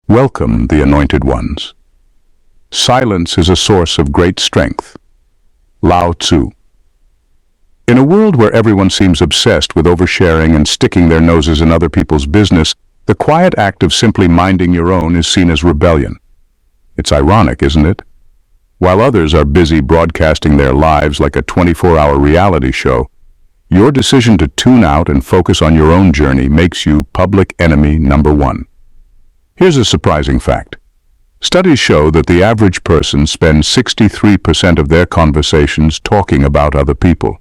Welcome, the anointed ones. Silence is a source of great strength. Lao Tzu. In a world where everyone seems obsessed with oversharing and sticking their noses in other people's business, the quiet act of simply minding your own is seen as rebellion. It's ironic, isn't it? While others are busy broadcasting their lives like a 24-hour reality show, your decision to tune out and focus on your own journey makes you public enemy number one. Here's a surprising fact. Studies show that the average person spends 63% of their conversations talking about other people.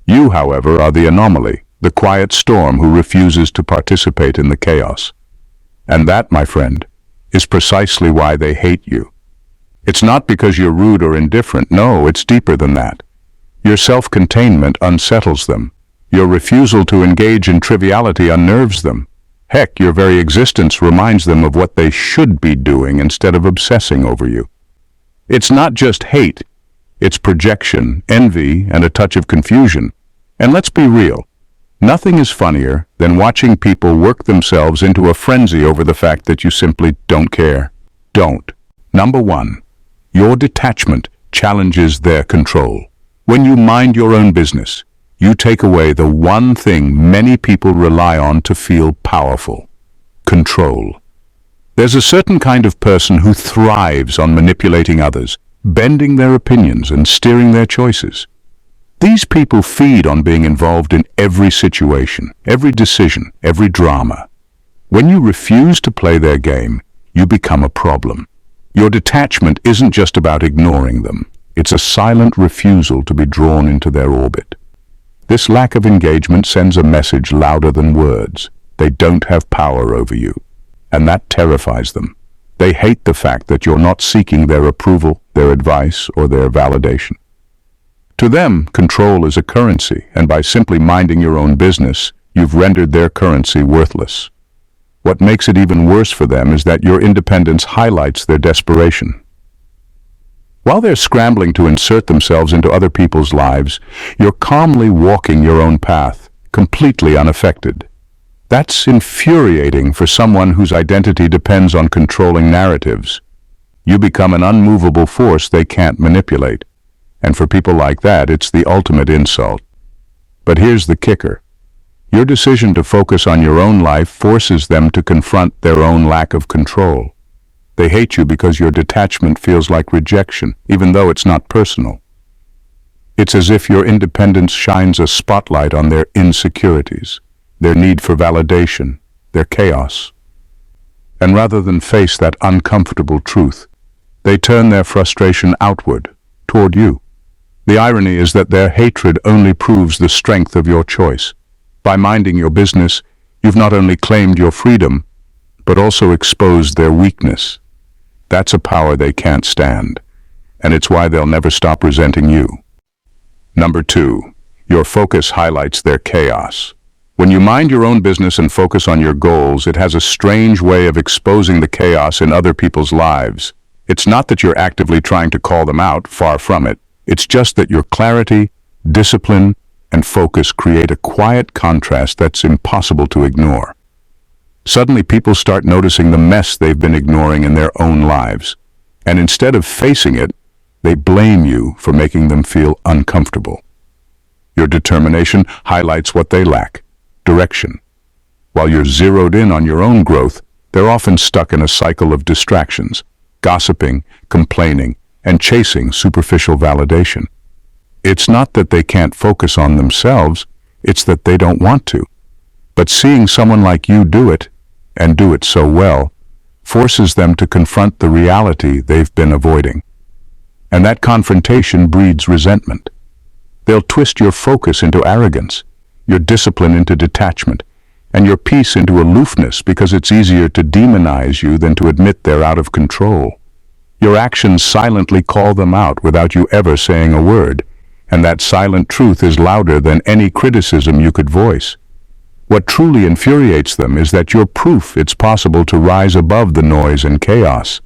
You, however, are the anomaly, the quiet storm who refuses to participate in the chaos. And that, my friend, is precisely why they hate you. It's not because you're rude or indifferent. No, it's deeper than that. Your self-containment unsettles them. Your refusal to engage in triviality unnerves them. Heck, your very existence reminds them of what they should be doing instead of obsessing over you. It's not just hate, it's projection, envy, and a touch of confusion. And let's be real, nothing is funnier than watching people work themselves into a frenzy over the fact that you simply don't care. Don't. Number one, your detachment challenges their control. When you mind your own business, you take away the one thing many people rely on to feel powerful: control. There's a certain kind of person who thrives on manipulating others, bending their opinions and steering their choices. These people feed on being involved in every situation, every decision, every drama. When you refuse to play their game, you become a problem. Your detachment isn't just about ignoring them. It's a silent refusal to be drawn into their orbit. This lack of engagement sends a message louder than words. They don't have power over you, and that terrifies them. They hate the fact that you're not seeking their approval, their advice, or their validation. To them, control is a currency, and by simply minding your own business, you've rendered their currency worthless. What makes it even worse for them is that your independence highlights their desperation. While they're scrambling to insert themselves into other people's lives, you're calmly walking your own path, completely unaffected. That's infuriating for someone whose identity depends on controlling narratives. You become an unmovable force they can't manipulate. And for people like that, it's the ultimate insult. But here's the kicker. Your decision to focus on your own life forces them to confront their own lack of control. They hate you because your detachment feels like rejection, even though it's not personal. It's as if your independence shines a spotlight on their insecurities, their need for validation, their chaos. And rather than face that uncomfortable truth, they turn their frustration outward, toward you. The irony is that their hatred only proves the strength of your choice. By minding your business, you've not only claimed your freedom, but also exposed their weakness. That's a power they can't stand, and it's why they'll never stop resenting you. Number two, your focus highlights their chaos. When you mind your own business and focus on your goals, it has a strange way of exposing the chaos in other people's lives. It's not that you're actively trying to call them out, far from it. It's just that your clarity, discipline, and focus create a quiet contrast that's impossible to ignore. Suddenly people start noticing the mess they've been ignoring in their own lives, and instead of facing it, they blame you for making them feel uncomfortable. Your determination highlights what they lack: direction. While you're zeroed in on your own growth, they're often stuck in a cycle of distractions, gossiping, complaining, and chasing superficial validation. It's not that they can't focus on themselves, it's that they don't want to. But seeing someone like you do it, and do it so well, forces them to confront the reality they've been avoiding. And that confrontation breeds resentment. They'll twist your focus into arrogance, your discipline into detachment, and your peace into aloofness because it's easier to demonize you than to admit they're out of control. Your actions silently call them out without you ever saying a word, and that silent truth is louder than any criticism you could voice. What truly infuriates them is that you're proof it's possible to rise above the noise and chaos.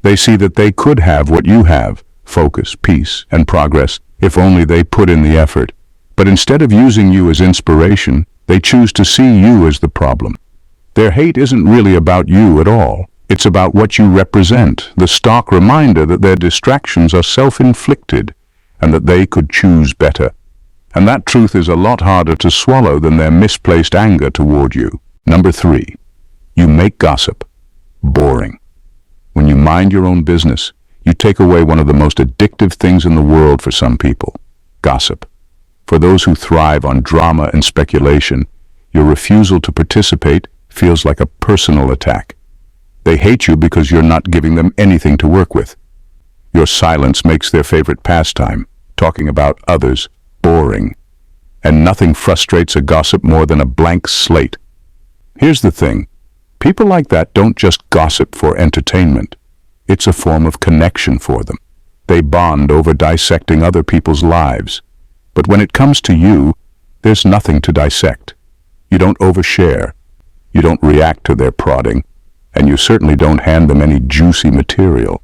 They see that they could have what you have: focus, peace, and progress, if only they put in the effort. But instead of using you as inspiration, they choose to see you as the problem. Their hate isn't really about you at all. It's about what you represent, the stark reminder that their distractions are self-inflicted and that they could choose better. And that truth is a lot harder to swallow than their misplaced anger toward you. Number 3, you make gossip boring. When you mind your own business, you take away one of the most addictive things in the world for some people, gossip. For those who thrive on drama and speculation, your refusal to participate feels like a personal attack. They hate you because you're not giving them anything to work with. Your silence makes their favorite pastime, talking about others, boring. And nothing frustrates a gossip more than a blank slate. Here's the thing. People like that don't just gossip for entertainment. It's a form of connection for them. They bond over dissecting other people's lives. But when it comes to you, there's nothing to dissect. You don't overshare. You don't react to their prodding. And you certainly don't hand them any juicy material.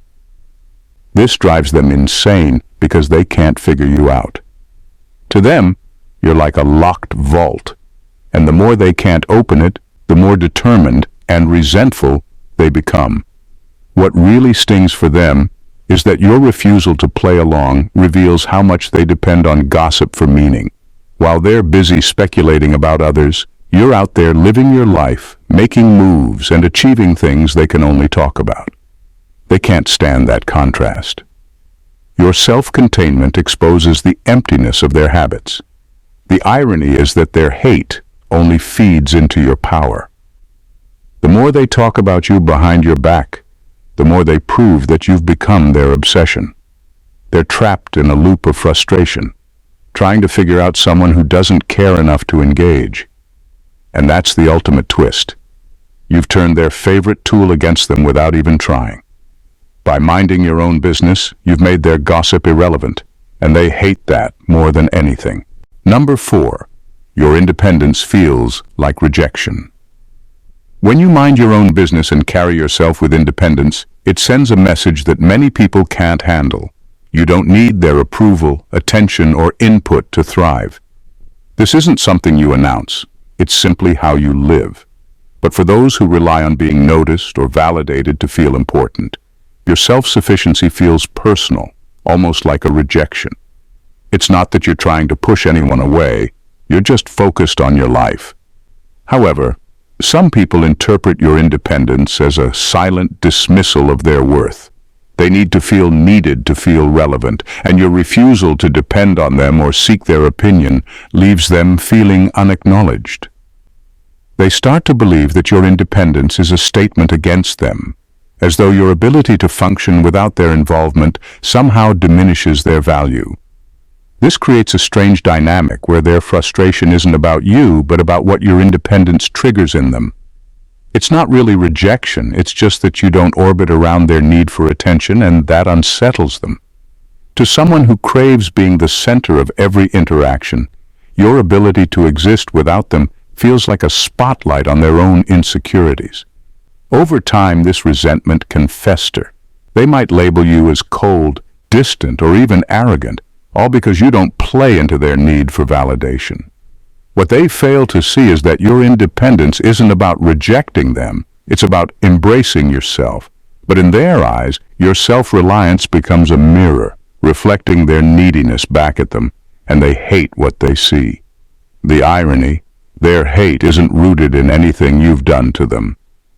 This drives them insane because they can't figure you out. To them, you're like a locked vault. And the more they can't open it, the more determined and resentful they become. What really stings for them is that your refusal to play along reveals how much they depend on gossip for meaning. While they're busy speculating about others, you're out there living your life, making moves, and achieving things they can only talk about. They can't stand that contrast. Your self-containment exposes the emptiness of their habits. The irony is that their hate only feeds into your power. The more they talk about you behind your back, the more they prove that you've become their obsession. They're trapped in a loop of frustration, trying to figure out someone who doesn't care enough to engage. And that's the ultimate twist. You've turned their favorite tool against them without even trying. By minding your own business, you've made their gossip irrelevant, and they hate that more than anything. Number 4, your independence feels like rejection. When you mind your own business and carry yourself with independence, it sends a message that many people can't handle. You don't need their approval, attention, or input to thrive. This isn't something you announce. It's simply how you live. But for those who rely on being noticed or validated to feel important, your self-sufficiency feels personal, almost like a rejection. It's not that you're trying to push anyone away, you're just focused on your life. However, some people interpret your independence as a silent dismissal of their worth. They need to feel needed to feel relevant, and your refusal to depend on them or seek their opinion leaves them feeling unacknowledged. They start to believe that your independence is a statement against them, as though your ability to function without their involvement somehow diminishes their value. This creates a strange dynamic where their frustration isn't about you, but about what your independence triggers in them. It's not really rejection, it's just that you don't orbit around their need for attention, and that unsettles them. To someone who craves being the center of every interaction, your ability to exist without them feels like a spotlight on their own insecurities. Over time, this resentment can fester. They might label you as cold, distant, or even arrogant, all because you don't play into their need for validation. What they fail to see is that your independence isn't about rejecting them, it's about embracing yourself. But in their eyes, your self-reliance becomes a mirror, reflecting their neediness back at them, and they hate what they see. The irony, their hate isn't rooted in anything you've done to them.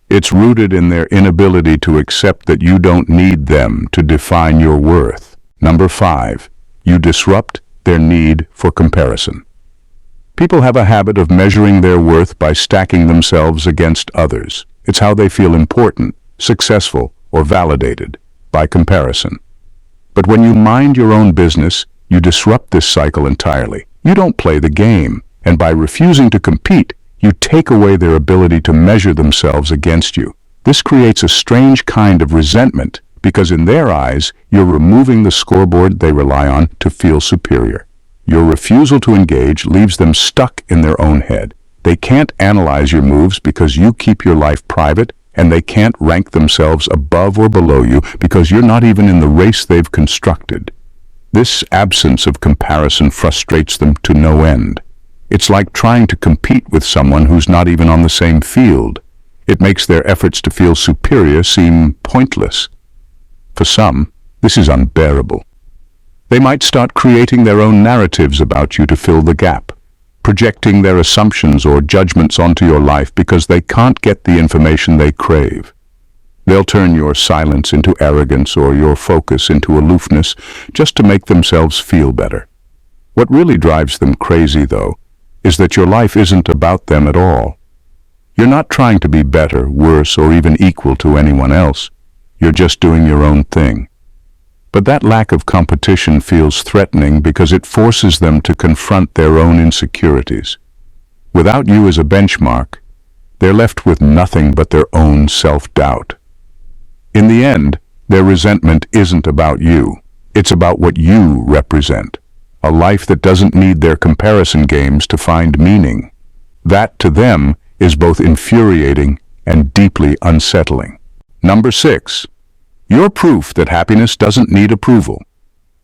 It's rooted in their inability to accept that you don't need them to define your worth. Number 5, you disrupt their need for comparison. People have a habit of measuring their worth by stacking themselves against others. It's how they feel important, successful, or validated, by comparison. But when you mind your own business, you disrupt this cycle entirely. You don't play the game, and by refusing to compete, you take away their ability to measure themselves against you. This creates a strange kind of resentment, because in their eyes, you're removing the scoreboard they rely on to feel superior. Your refusal to engage leaves them stuck in their own head. They can't analyze your moves because you keep your life private, and they can't rank themselves above or below you because you're not even in the race they've constructed. This absence of comparison frustrates them to no end. It's like trying to compete with someone who's not even on the same field. It makes their efforts to feel superior seem pointless. For some, this is unbearable. They might start creating their own narratives about you to fill the gap, projecting their assumptions or judgments onto your life because they can't get the information they crave. They'll turn your silence into arrogance or your focus into aloofness just to make themselves feel better. What really drives them crazy, though, is that your life isn't about them at all. You're not trying to be better, worse, or even equal to anyone else. You're just doing your own thing. But that lack of competition feels threatening because it forces them to confront their own insecurities. Without you as a benchmark, they're left with nothing but their own self-doubt. In the end, their resentment isn't about you. It's about what you represent. A life that doesn't need their comparison games to find meaning. That, to them, is both infuriating and deeply unsettling. Number 6. You're proof that happiness doesn't need approval.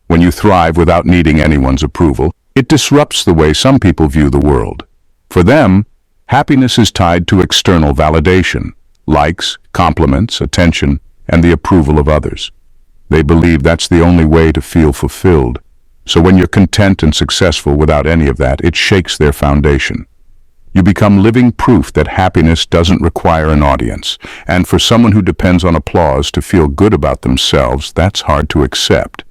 When you thrive without needing anyone's approval, it disrupts the way some people view the world. For them, happiness is tied to external validation, likes, compliments, attention, and the approval of others. They believe that's the only way to feel fulfilled. So when you're content and successful without any of that, it shakes their foundation. You become living proof that happiness doesn't require an audience, and for someone who depends on applause to feel good about themselves, that's hard to accept.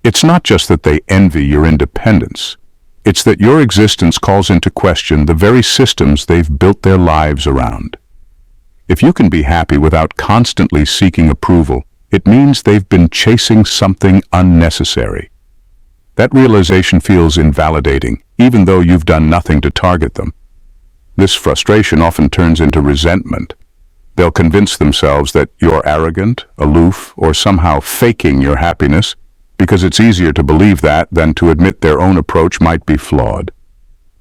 It's not just that they envy your independence. It's that your existence calls into question the very systems they've built their lives around. If you can be happy without constantly seeking approval, it means they've been chasing something unnecessary. That realization feels invalidating, even though you've done nothing to target them. This frustration often turns into resentment. They'll convince themselves that you're arrogant, aloof, or somehow faking your happiness because it's easier to believe that than to admit their own approach might be flawed.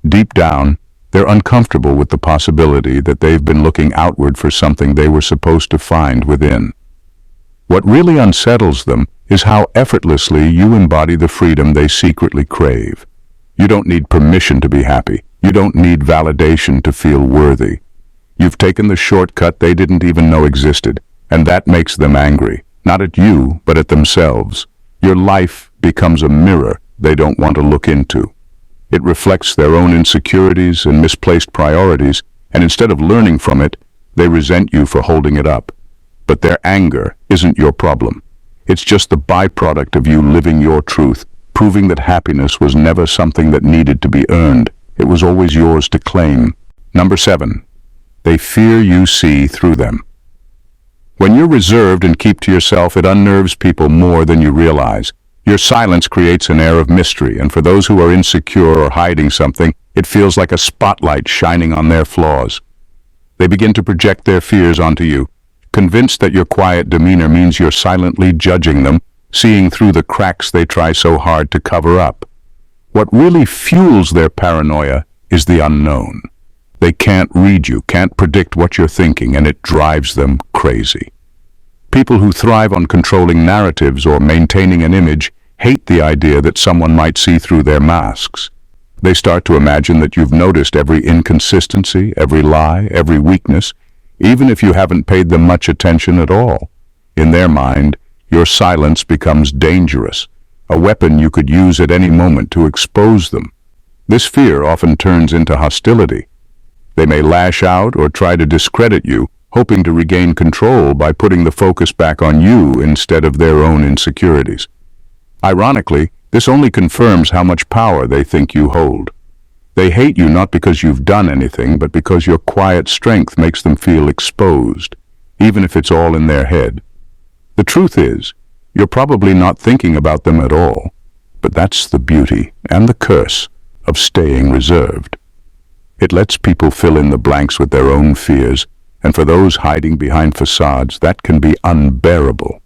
Deep down, they're uncomfortable with the possibility that they've been looking outward for something they were supposed to find within. What really unsettles them is how effortlessly you embody the freedom they secretly crave. You don't need permission to be happy. You don't need validation to feel worthy. You've taken the shortcut they didn't even know existed, and that makes them angry, not at you, but at themselves. Your life becomes a mirror they don't want to look into. It reflects their own insecurities and misplaced priorities, and instead of learning from it, they resent you for holding it up. But their anger isn't your problem. It's just the byproduct of you living your truth, proving that happiness was never something that needed to be earned. It was always yours to claim. Number 7. They fear you see through them. When you're reserved and keep to yourself, it unnerves people more than you realize. Your silence creates an air of mystery, and for those who are insecure or hiding something, it feels like a spotlight shining on their flaws. They begin to project their fears onto you, convinced that your quiet demeanor means you're silently judging them, seeing through the cracks they try so hard to cover up. What really fuels their paranoia is the unknown. They can't read you, can't predict what you're thinking, and it drives them crazy. People who thrive on controlling narratives or maintaining an image hate the idea that someone might see through their masks. They start to imagine that you've noticed every inconsistency, every lie, every weakness, even if you haven't paid them much attention at all. In their mind, your silence becomes dangerous, a weapon you could use at any moment to expose them. This fear often turns into hostility. They may lash out or try to discredit you, hoping to regain control by putting the focus back on you instead of their own insecurities. Ironically, this only confirms how much power they think you hold. They hate you not because you've done anything, but because your quiet strength makes them feel exposed, even if it's all in their head. The truth is, you're probably not thinking about them at all, but that's the beauty and the curse of staying reserved. It lets people fill in the blanks with their own fears, and for those hiding behind facades, that can be unbearable.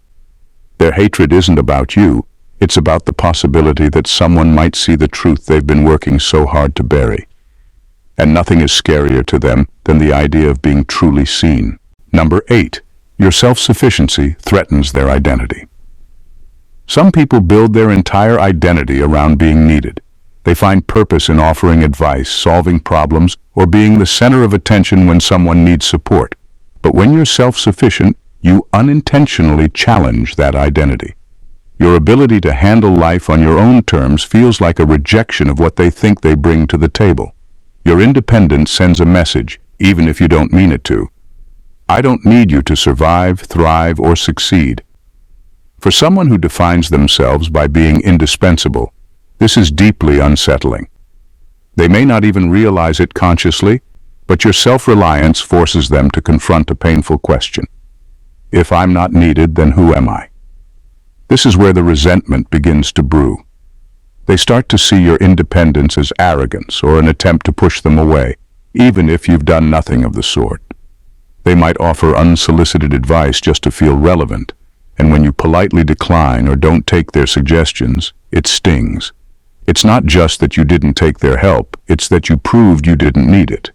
Their hatred isn't about you, it's about the possibility that someone might see the truth they've been working so hard to bury. And nothing is scarier to them than the idea of being truly seen. Number 8. Your self-sufficiency threatens their identity. Some people build their entire identity around being needed. They find purpose in offering advice, solving problems, or being the center of attention when someone needs support. But when you're self-sufficient, you unintentionally challenge that identity. Your ability to handle life on your own terms feels like a rejection of what they think they bring to the table. Your independence sends a message, even if you don't mean it to. I don't need you to survive, thrive, or succeed. For someone who defines themselves by being indispensable, this is deeply unsettling. They may not even realize it consciously, but your self-reliance forces them to confront a painful question. If I'm not needed, then who am I? This is where the resentment begins to brew. They start to see your independence as arrogance or an attempt to push them away, even if you've done nothing of the sort. They might offer unsolicited advice just to feel relevant, and when you politely decline or don't take their suggestions, it stings. It's not just that you didn't take their help, it's that you proved you didn't need it.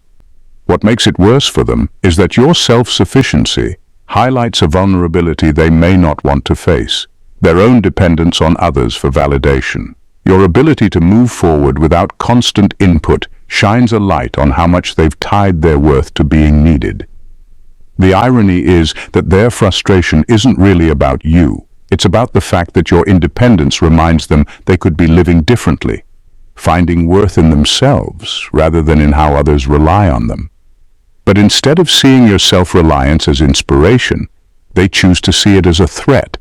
What makes it worse for them is that your self-sufficiency highlights a vulnerability they may not want to face, their own dependence on others for validation. Your ability to move forward without constant input shines a light on how much they've tied their worth to being needed. The irony is that their frustration isn't really about you. It's about the fact that your independence reminds them they could be living differently, finding worth in themselves rather than in how others rely on them. But instead of seeing your self-reliance as inspiration, they choose to see it as a threat,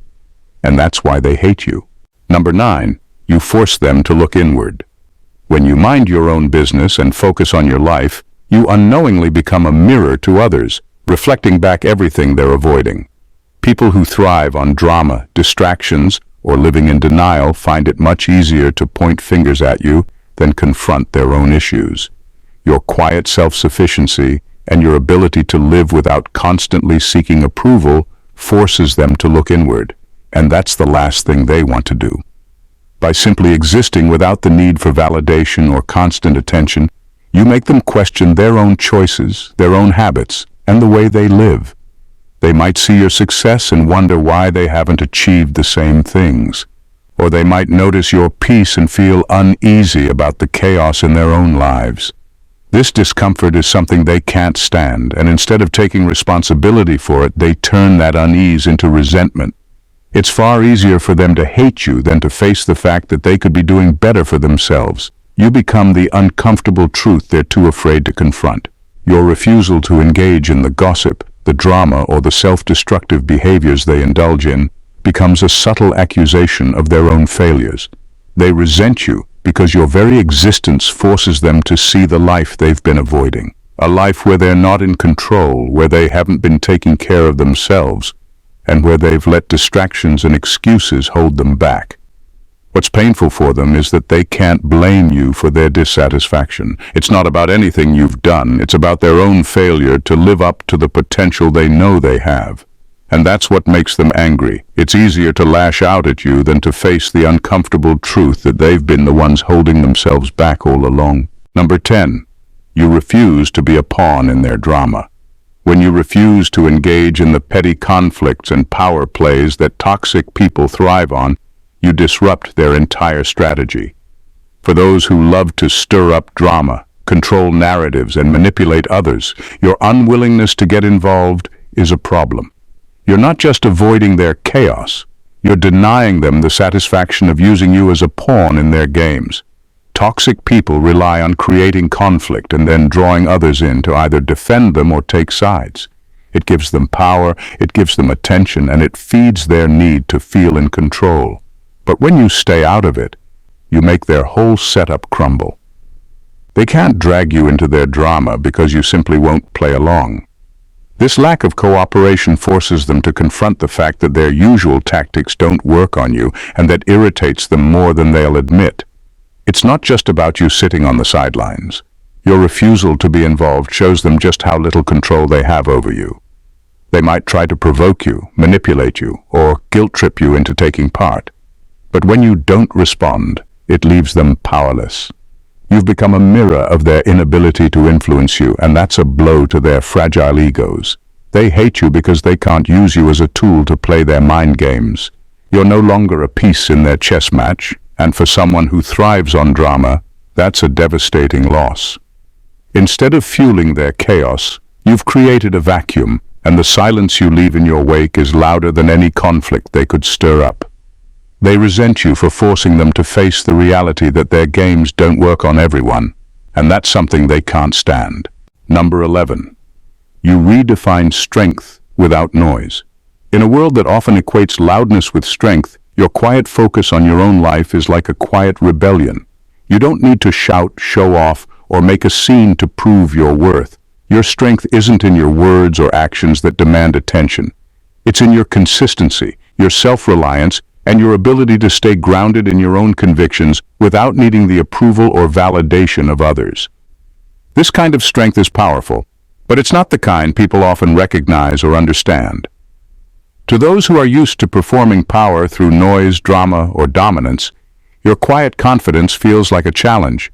and that's why they hate you. Number 9, you force them to look inward. When you mind your own business and focus on your life, you unknowingly become a mirror to others, reflecting back everything they're avoiding. People who thrive on drama, distractions, or living in denial find it much easier to point fingers at you than confront their own issues. Your quiet self-sufficiency and your ability to live without constantly seeking approval forces them to look inward, and that's the last thing they want to do. By simply existing without the need for validation or constant attention, you make them question their own choices, their own habits, and the way they live. They might see your success and wonder why they haven't achieved the same things. Or they might notice your peace and feel uneasy about the chaos in their own lives. This discomfort is something they can't stand, and instead of taking responsibility for it, they turn that unease into resentment. It's far easier for them to hate you than to face the fact that they could be doing better for themselves. You become the uncomfortable truth they're too afraid to confront. Your refusal to engage in the gossip, the drama, or the self-destructive behaviors they indulge in becomes a subtle accusation of their own failures. They resent you because your very existence forces them to see the life they've been avoiding. A life where they're not in control, where they haven't been taking care of themselves, and where they've let distractions and excuses hold them back. What's painful for them is that they can't blame you for their dissatisfaction. It's not about anything you've done. It's about their own failure to live up to the potential they know they have. And that's what makes them angry. It's easier to lash out at you than to face the uncomfortable truth that they've been the ones holding themselves back all along. Number 10, you refuse to be a pawn in their drama. When you refuse to engage in the petty conflicts and power plays that toxic people thrive on, you disrupt their entire strategy. For those who love to stir up drama, control narratives, and manipulate others, your unwillingness to get involved is a problem. You're not just avoiding their chaos, you're denying them the satisfaction of using you as a pawn in their games. Toxic people rely on creating conflict and then drawing others in to either defend them or take sides. It gives them power, it gives them attention, and it feeds their need to feel in control. But when you stay out of it, you make their whole setup crumble. They can't drag you into their drama because you simply won't play along. This lack of cooperation forces them to confront the fact that their usual tactics don't work on you, and that irritates them more than they'll admit. It's not just about you sitting on the sidelines. Your refusal to be involved shows them just how little control they have over you. They might try to provoke you, manipulate you, or guilt-trip you into taking part. But when you don't respond, it leaves them powerless. You've become a mirror of their inability to influence you, and that's a blow to their fragile egos. They hate you because they can't use you as a tool to play their mind games. You're no longer a piece in their chess match, and for someone who thrives on drama, that's a devastating loss. Instead of fueling their chaos, you've created a vacuum, and the silence you leave in your wake is louder than any conflict they could stir up. They resent you for forcing them to face the reality that their games don't work on everyone, and that's something they can't stand. Number 11. You redefine strength without noise. In a world that often equates loudness with strength, your quiet focus on your own life is like a quiet rebellion. You don't need to shout, show off, or make a scene to prove your worth. Your strength isn't in your words or actions that demand attention. It's in your consistency, your self-reliance, and your ability to stay grounded in your own convictions without needing the approval or validation of others. This kind of strength is powerful, but it's not the kind people often recognize or understand. To those who are used to performing power through noise, drama, or dominance, your quiet confidence feels like a challenge.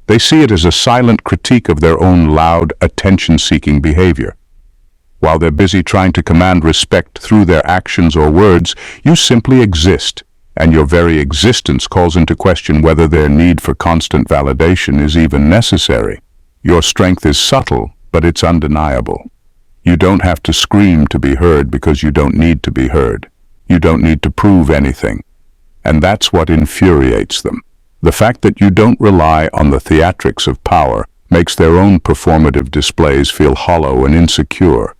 They see it as a silent critique of their own loud, attention-seeking behavior. While they're busy trying to command respect through their actions or words, you simply exist, and your very existence calls into question whether their need for constant validation is even necessary. Your strength is subtle, but it's undeniable. You don't have to scream to be heard because you don't need to be heard. You don't need to prove anything. And that's what infuriates them. The fact that you don't rely on the theatrics of power makes their own performative displays feel hollow and insecure.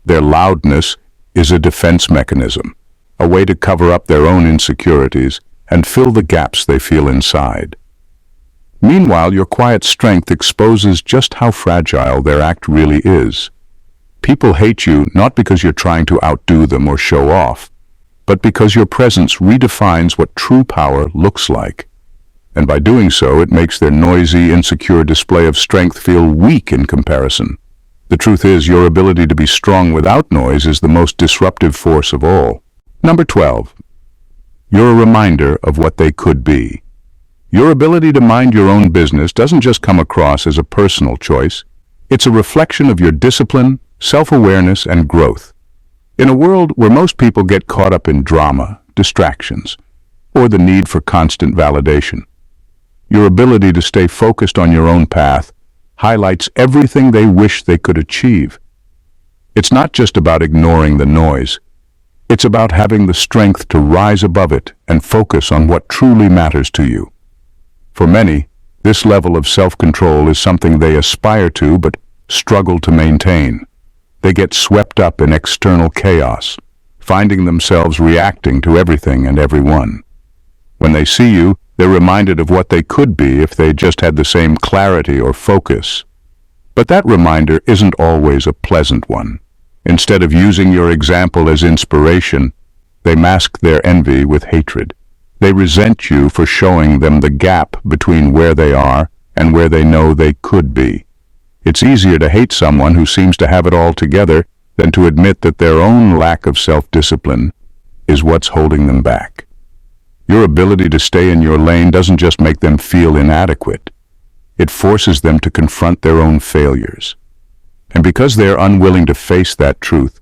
Their loudness is a defense mechanism, a way to cover up their own insecurities and fill the gaps they feel inside. Meanwhile, your quiet strength exposes just how fragile their act really is. People hate you not because you're trying to outdo them or show off, but because your presence redefines what true power looks like. And by doing so, it makes their noisy, insecure display of strength feel weak in comparison. The truth is, your ability to be strong without noise is the most disruptive force of all. Number 12. You're a reminder of what they could be. Your ability to mind your own business doesn't just come across as a personal choice. It's a reflection of your discipline, self-awareness, and growth. In a world where most people get caught up in drama, distractions, or the need for constant validation, your ability to stay focused on your own path highlights everything they wish they could achieve. It's not just about ignoring the noise. It's about having the strength to rise above it and focus on what truly matters to you. For many, this level of self-control is something they aspire to but struggle to maintain. They get swept up in external chaos, finding themselves reacting to everything and everyone. When they see you, they're reminded of what they could be if they just had the same clarity or focus. But that reminder isn't always a pleasant one. Instead of using your example as inspiration, they mask their envy with hatred. They resent you for showing them the gap between where they are and where they know they could be. It's easier to hate someone who seems to have it all together than to admit that their own lack of self-discipline is what's holding them back. Your ability to stay in your lane doesn't just make them feel inadequate. It forces them to confront their own failures. And because they're unwilling to face that truth,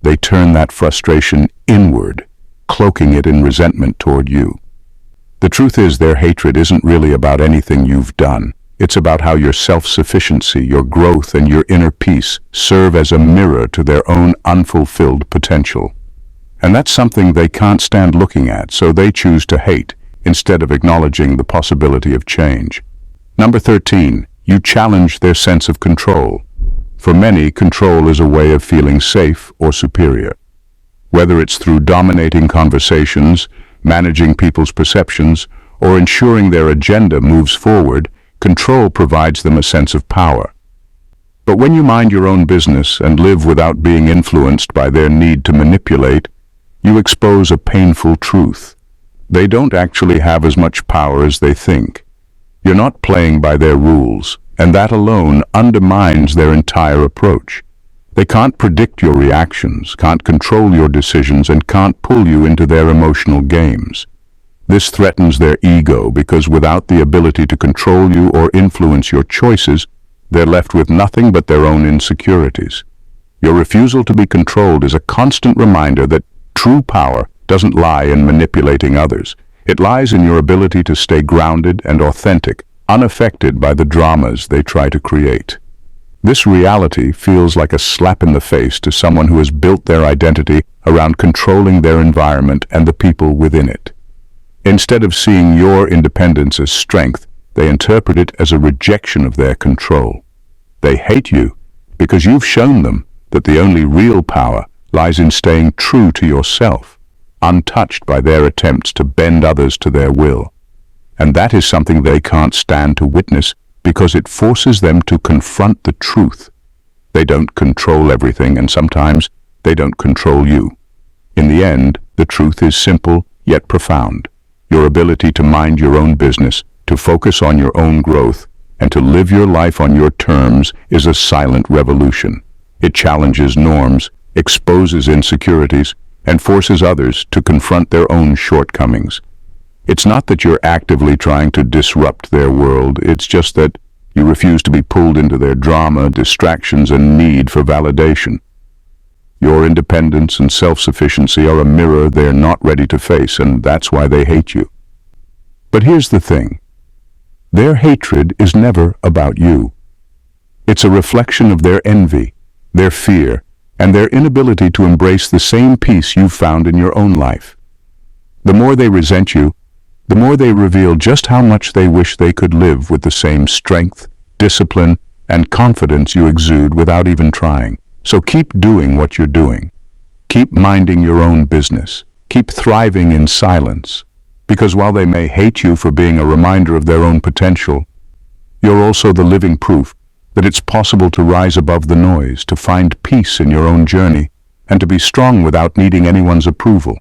they turn that frustration inward, cloaking it in resentment toward you. The truth is, their hatred isn't really about anything you've done. It's about how your self-sufficiency, your growth, and your inner peace serve as a mirror to their own unfulfilled potential. And that's something they can't stand looking at, so they choose to hate instead of acknowledging the possibility of change. Number 13, you challenge their sense of control. For many, control is a way of feeling safe or superior. Whether it's through dominating conversations, managing people's perceptions, or ensuring their agenda moves forward, control provides them a sense of power. But when you mind your own business and live without being influenced by their need to manipulate, you expose a painful truth. They don't actually have as much power as they think. You're not playing by their rules, and that alone undermines their entire approach. They can't predict your reactions, can't control your decisions, and can't pull you into their emotional games. This threatens their ego because without the ability to control you or influence your choices, they're left with nothing but their own insecurities. Your refusal to be controlled is a constant reminder that true power doesn't lie in manipulating others. It lies in your ability to stay grounded and authentic, unaffected by the dramas they try to create. This reality feels like a slap in the face to someone who has built their identity around controlling their environment and the people within it. Instead of seeing your independence as strength, they interpret it as a rejection of their control. They hate you because you've shown them that the only real power lies in staying true to yourself, untouched by their attempts to bend others to their will. And that is something they can't stand to witness because it forces them to confront the truth. They don't control everything, and sometimes they don't control you. In the end, the truth is simple yet profound. Your ability to mind your own business, to focus on your own growth, and to live your life on your terms is a silent revolution. It challenges norms, exposes insecurities, and forces others to confront their own shortcomings. It's not that you're actively trying to disrupt their world, it's just that you refuse to be pulled into their drama, distractions, and need for validation. Your independence and self-sufficiency are a mirror they're not ready to face, and that's why they hate you. But here's the thing. Their hatred is never about you. It's a reflection of their envy, their fear, and their inability to embrace the same peace you've found in your own life. The more they resent you, the more they reveal just how much they wish they could live with the same strength, discipline, and confidence you exude without even trying. So keep doing what you're doing. Keep minding your own business. Keep thriving in silence. Because while they may hate you for being a reminder of their own potential, you're also the living proof that it's possible to rise above the noise, to find peace in your own journey, and to be strong without needing anyone's approval.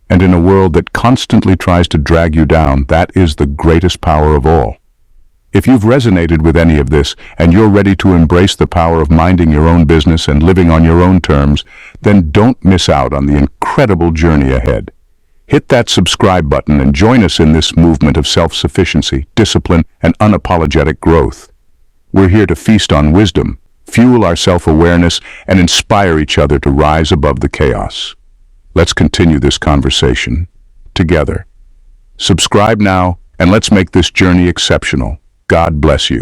And in a world that constantly tries to drag you down, that is the greatest power of all. If you've resonated with any of this, and you're ready to embrace the power of minding your own business and living on your own terms, then don't miss out on the incredible journey ahead. Hit that subscribe button and join us in this movement of self-sufficiency, discipline, and unapologetic growth. We're here to feast on wisdom, fuel our self-awareness, and inspire each other to rise above the chaos. Let's continue this conversation together. Subscribe now, and let's make this journey exceptional. God bless you.